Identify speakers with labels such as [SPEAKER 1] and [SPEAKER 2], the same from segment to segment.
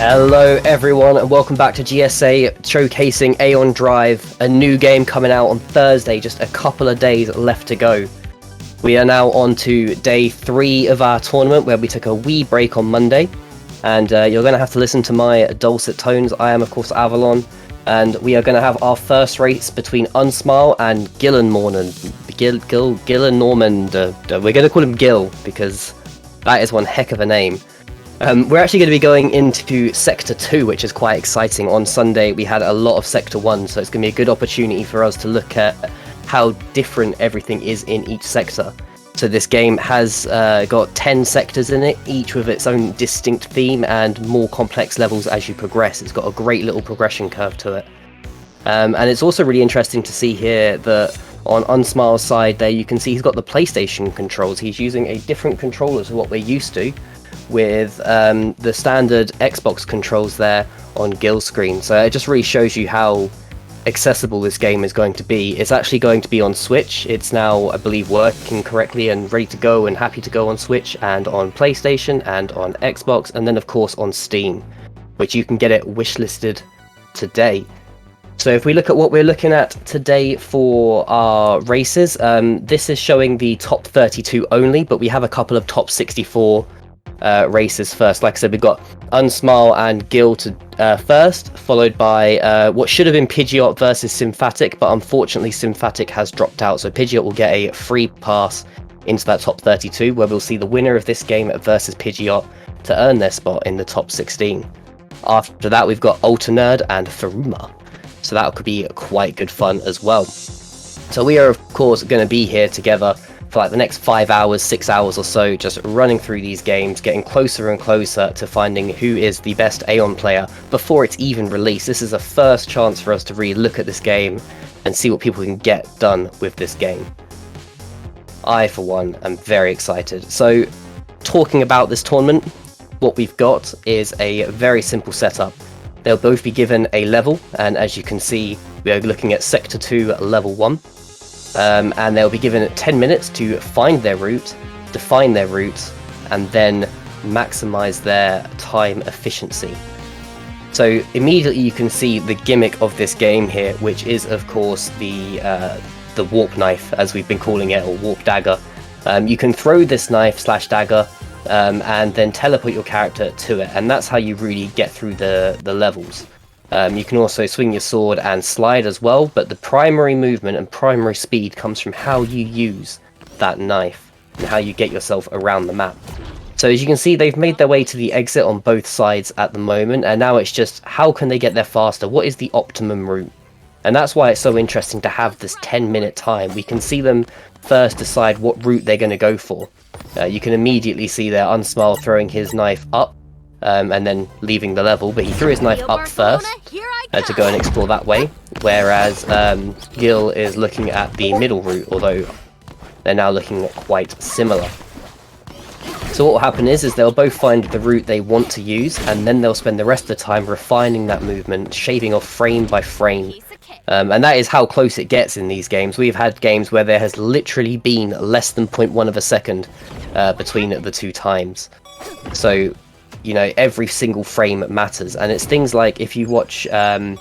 [SPEAKER 1] Hello everyone and welcome back to GSA showcasing Aeon Drive, a new game coming out on Thursday, just a couple of days left to go. We are now on to day 3 of our tournament where we took a wee break on Monday, and you're going to have to listen to my dulcet tones. I am of course Avalon, and we are going to have our first race between Unsmile and Gillenmornan. Gillennormand. We're going to call him Gil because that is one heck of a name. We're actually going to be going into Sector 2, which is quite exciting. On Sunday, we had a lot of Sector 1, so it's going to be a good opportunity for us to look at how different everything is in each sector. So this game has got 10 sectors in it, each with its own distinct theme and more complex levels as you progress. It's got a great little progression curve to it. And it's also really interesting to see here that on Unsmile's side there, you can see he's got the PlayStation controls. He's using a different controller to what we're used to, with the standard Xbox controls there on Gil's screen. So it just really shows you how accessible this game is going to be. It's actually going to be on Switch. It's now, I believe, working correctly and ready to go and happy to go on Switch and on PlayStation and on Xbox, and then of course on Steam, which you can get it wishlisted today. So if we look at what we're looking at today for our races, this is showing the top 32 only, but we have a couple of top 64 races first. Like I said, we've got Unsmile and Gil to first, followed by what should have been Pidgeot versus Symphatic, but unfortunately Symphatic has dropped out, so Pidgeot will get a free pass into that top 32, where we'll see the winner of this game versus Pidgeot to earn their spot in the top 16. After that, we've got Alternerd and Faruma, so that could be quite good fun as well. So we are of course going to be here together for like the next 5 hours, 6 hours or so, just running through these games, getting closer and closer to finding who is the best Aeon player before it's even released. This is a first chance for us to really look at this game and see what people can get done with this game. I, for one, am very excited. So, talking about this tournament, what we've got is a very simple setup. They'll both be given a level, and as you can see, we are looking at Sector 2 Level 1. And they'll be given 10 minutes to find their route, define their route, and then maximize their time efficiency. So immediately you can see the gimmick of this game here, which is of course the warp knife, as we've been calling it, or warp dagger. You can throw this knife / dagger and then teleport your character to it, and that's how you really get through the levels. You can also swing your sword and slide as well, but the primary movement and primary speed comes from how you use that knife and how you get yourself around the map. So as you can see, they've made their way to the exit on both sides at the moment, and now it's just how can they get there faster? What is the optimum route? And that's why it's so interesting to have this 10-minute time. We can see them first decide what route they're going to go for. You can immediately see there Unsmile throwing his knife up, and then leaving the level, but he threw his knife up first to go and explore that way, whereas Gil is looking at the middle route, although they're now looking at quite similar. So what will happen is they'll both find the route they want to use, and then they'll spend the rest of the time refining that movement, shaving off frame by frame. And that is how close it gets in these games. We've had games where there has literally been less than 0.1 of a second between the two times. So you know, every single frame matters, and it's things like if you watch there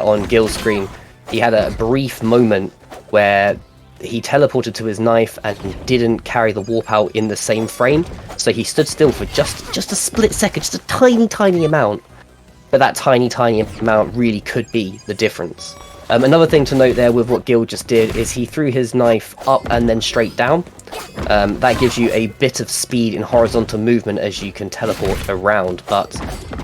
[SPEAKER 1] on Gil's screen, he had a brief moment where he teleported to his knife and didn't carry the warp out in the same frame, so he stood still for just a split second, just a tiny amount, but that tiny amount really could be the difference. Another thing to note there with what Gil just did is he threw his knife up and then straight down. That gives you a bit of speed in horizontal movement as you can teleport around, but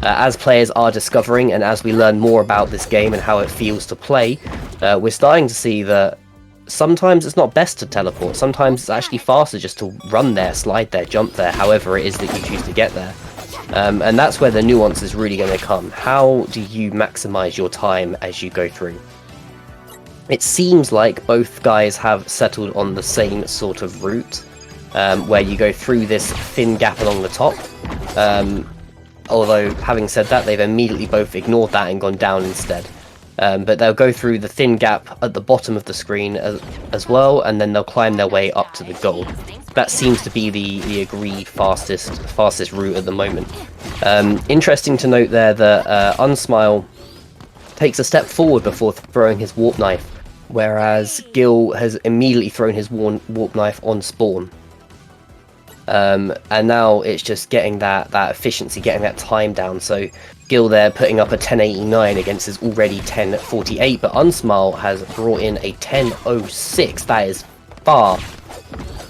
[SPEAKER 1] as players are discovering and as we learn more about this game and how it feels to play, we're starting to see that sometimes it's not best to teleport. Sometimes it's actually faster just to run there, slide there, jump there, however it is that you choose to get there. And that's where the nuance is really going to come. How do you maximize your time as you go through? It seems like both guys have settled on the same sort of route, where you go through this thin gap along the top. Although, having said that, they've immediately both ignored that and gone down instead. But they'll go through the thin gap at the bottom of the screen as well, and then they'll climb their way up to the goal. That seems to be the agreed fastest route at the moment. Interesting to note there that Unsmile takes a step forward before throwing his warp knife, whereas Gil has immediately thrown his warp knife on spawn. And now it's just getting that efficiency, getting that time down. So Gil there putting up a 1089 against his already 1048, but Unsmile has brought in a 1006. That is fast.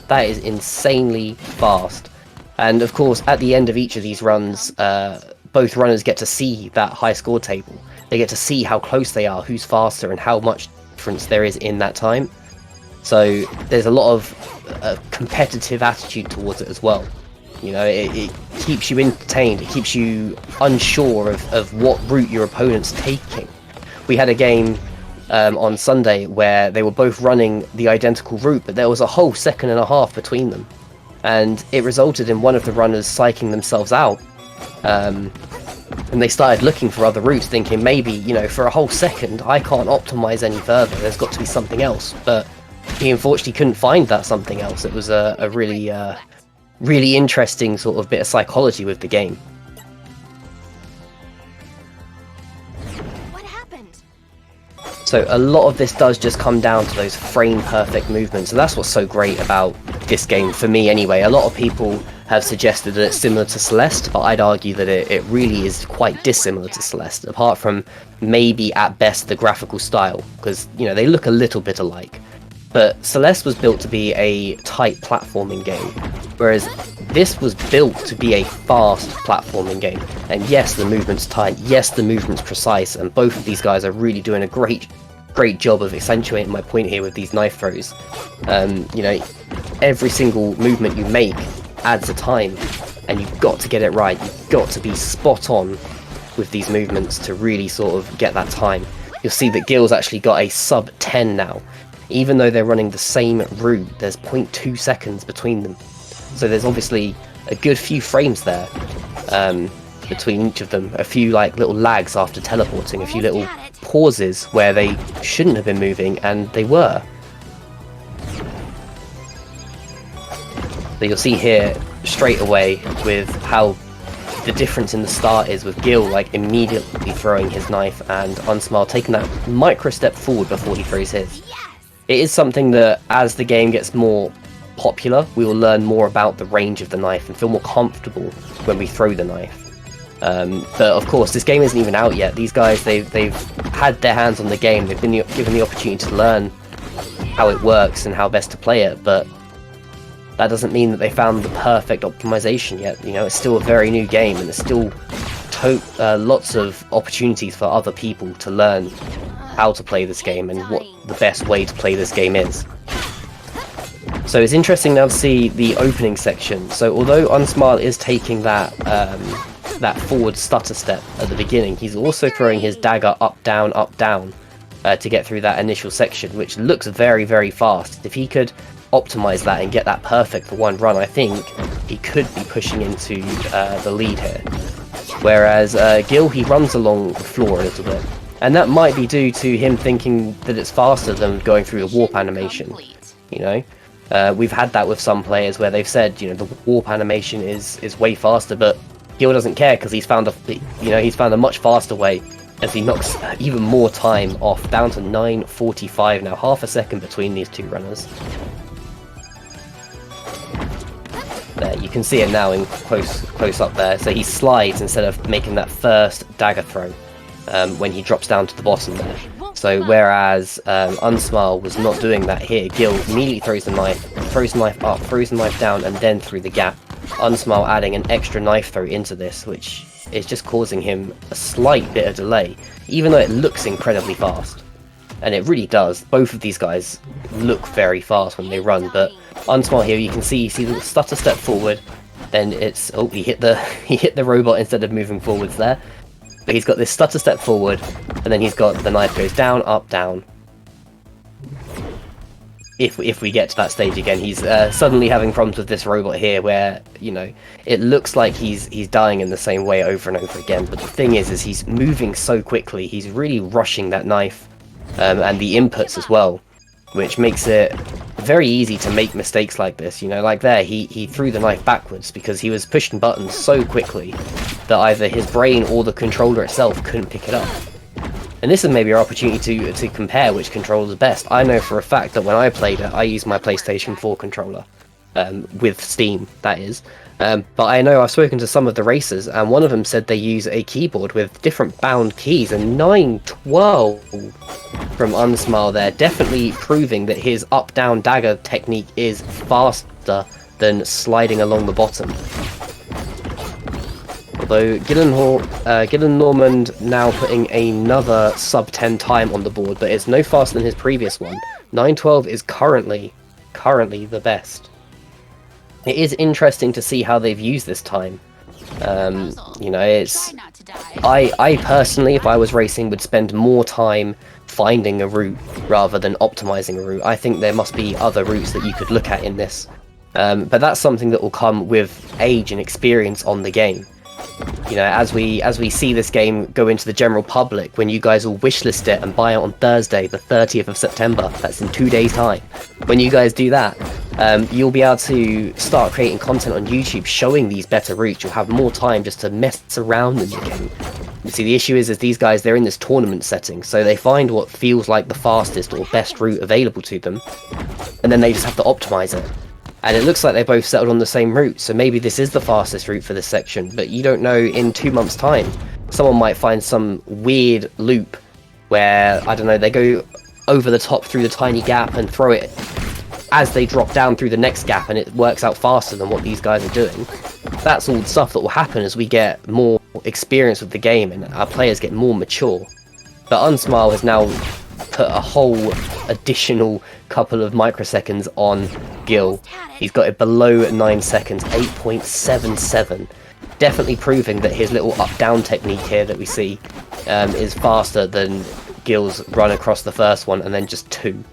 [SPEAKER 1] That is insanely fast. And of course, at the end of each of these runs, both runners get to see that high score table. They get to see how close they are, who's faster, and how much difference there is in that time. So there's a lot of competitive attitude towards it as well. You know, it keeps you entertained, it keeps you unsure of what route your opponent's taking. We had a game on Sunday where they were both running the identical route, but there was a whole second and a half between them. And it resulted in one of the runners psyching themselves out. And they started looking for other routes, thinking maybe, you know, for a whole second, I can't optimize any further, there's got to be something else. But he unfortunately couldn't find that something else. It was a really, really interesting sort of bit of psychology with the game.
[SPEAKER 2] What happened?
[SPEAKER 1] So a lot of this does just come down to those frame perfect movements, and that's what's so great about this game, for me anyway. A lot of people have suggested that it's similar to Celeste, but I'd argue that it really is quite dissimilar to Celeste, apart from maybe at best the graphical style, because, you know, they look a little bit alike. But Celeste was built to be a tight platforming game, whereas this was built to be a fast platforming game. And yes, the movement's tight, yes, the movement's precise, and both of these guys are really doing a great job of accentuating my point here with these knife throws. You know, every single movement you make adds a time, and you've got to get it right. You've got to be spot on with these movements to really sort of get that time. You'll see that Gil's actually got a sub 10 now. Even though they're running the same route, there's 0.2 seconds between them. So there's obviously a good few frames there between each of them. A few like little lags after teleporting, a few little pauses where they shouldn't have been moving and they were. So you'll see here straight away with how the difference in the start is, with Gil like immediately throwing his knife and Unsmile taking that micro step forward before he throws his. It is something that, as the game gets more popular, we will learn more about the range of the knife and feel more comfortable when we throw the knife. But of course, this game isn't even out yet. These guys, they've had their hands on the game. They've been given the opportunity to learn how it works and how best to play it. But that doesn't mean that they found the perfect optimization yet. You know, it's still a very new game, and there's still lots of opportunities for other people to learn how to play this game and what the best way to play this game is. So it's interesting now to see the opening section. So although Unsmile is taking that forward stutter step at the beginning, he's also throwing his dagger up down to get through that initial section, which looks very, very fast. If he could optimize that and get that perfect for one run, I think he could be pushing into the lead here. Whereas Gil, he runs along the floor a little bit. And that might be due to him thinking that it's faster than going through the warp animation. You know, we've had that with some players where they've said, you know, the warp animation is way faster, but Gil doesn't care because he's found a much faster way, as he knocks even more time off, down to 9:45 now, half a second between these two runners. There, you can see it now in close up there. So he slides instead of making that first dagger throw. When he drops down to the bottom there. So whereas Unsmile was not doing that here, Gil immediately throws the knife up, throws the knife down, and then through the gap. Unsmile adding an extra knife throw into this, which is just causing him a slight bit of delay, even though it looks incredibly fast. And it really does. Both of these guys look very fast when they run, but Unsmile here, you see the stutter step forward, then it's, oh, he hit the robot instead of moving forwards there. But he's got this stutter step forward, and then he's got the knife goes down, up, down. if we get to that stage again. He's suddenly having problems with this robot here, where it looks like he's dying in the same way over and over again. But the thing is he's moving so quickly. He's really rushing that knife, and the inputs as well, which makes it very easy to make mistakes like this. Like there, he threw the knife backwards because he was pushing buttons so quickly that either his brain or the controller itself couldn't pick it up. And this is maybe our opportunity to compare which controller is best. I know for a fact that when I played it, I used my PlayStation 4 controller, with Steam, that is. But I know I've spoken to some of the racers, and one of them said they use a keyboard with different bound keys, and 912 from Unsmile there, definitely proving that his up-down dagger technique is faster than sliding along the bottom. Although Gillen Normand now putting another sub 10 time on the board, but it's no faster than his previous one. 912 is currently the best. It is interesting to see how they've used this time. It's I personally, if I was racing, would spend more time finding a route rather than optimizing a route. I think there must be other routes that you could look at in this, but that's something that will come with age and experience on the game. As we see this game go into the general public, when you guys will wishlist it and buy it on Thursday, the 30th of September, that's in 2 days' time. When you guys do that, you'll be able to start creating content on YouTube showing these better routes. You'll have more time just to mess around in the game. You see, the issue is these guys, they're in this tournament setting, so they find what feels like the fastest or best route available to them, and then they just have to optimize it. And it looks like they both settled on the same route, so maybe this is the fastest route for this section, but you don't know. In 2 months' time, someone might find some weird loop where, I don't know, they go over the top through the tiny gap and throw it as they drop down through the next gap, and it works out faster than what these guys are doing. That's all stuff that will happen as we get more experience with the game and our players get more mature. But Unsmile has now put a whole additional couple of microseconds on Gil. He's got it below 9 seconds, 8.77. Definitely proving that his little up-down technique here that we see is faster than Gil's run across the first one and then just 2.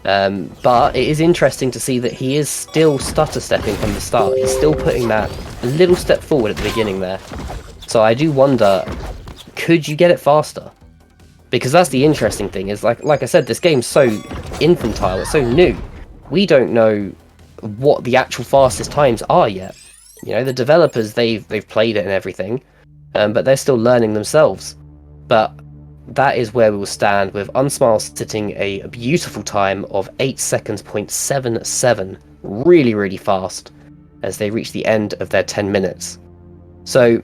[SPEAKER 1] But it is interesting to see that he is still stutter stepping from the start. He's still putting that little step forward at the beginning there. So I do wonder, could you get it faster? Because that's the interesting thing, is like I said, this game's so infantile, it's so new. We don't know what the actual fastest times are yet. The developers, they've played it and everything, but they're still learning themselves. But that is where we will stand, with Unsmile sitting a beautiful time of 8 seconds.77. Really, really fast as they reach the end of their 10 minutes. So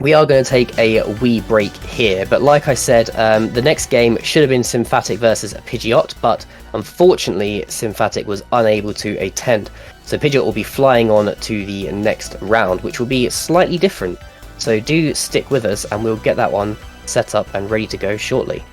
[SPEAKER 1] we are going to take a wee break here, but like I said, the next game should have been Symphatic versus Pidgeot, but unfortunately Symphatic was unable to attend. So Pidgeot will be flying on to the next round, which will be slightly different. So do stick with us and we'll get that one set up and ready to go shortly.